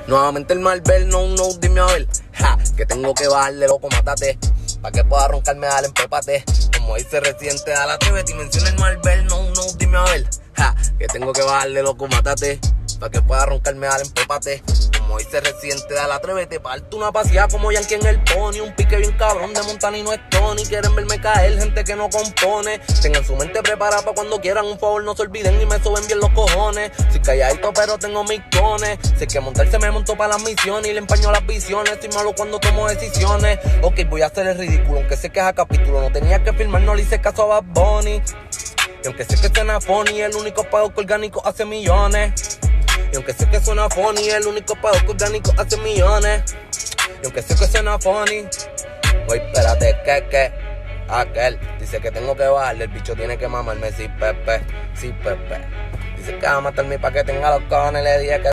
Nuevamente el Marvel, no, dime a ver. Ja, que tengo que bajarle, loco, mátate. Pa' que pueda roncarme, dale, empépate. Como dice Residente, dale, atrévete y menciona el Marvel, no, dime a ver. Ja, que tengo que bajarle, loco, mátate. Pa' que pueda roncarme, dale, empépate. Como dice Residente, dale, atrévete. Parte una paseada como Yankee en el pony. Un pique bien cabrón de Montana y no es Tony. Quieren verme caer, gente que no compone. Tengan su mente preparada pa' cuando quieran. Un favor, no se olviden y me suben bien los cojones. Soy calladito pero tengo mis cones. Sé que montarse me montó para las misiones y le empaño las visiones. Soy malo cuando tomo decisiones. Ok, voy a hacer el ridículo, aunque sé que es a capítulo. No tenía que filmar, no le hice caso a Bad Bunny. Y aunque sé que suena funny, el único pago que orgánico hace millones. Y aunque sé que suena funny, el único pago que orgánico hace millones. Y aunque sé que suena funny, oye, espérate, que aquel dice que tengo que bajarle, el bicho tiene que mamarme, sí, Pepe. Dice que va a matarme pa' que tenga los cojones, le dije que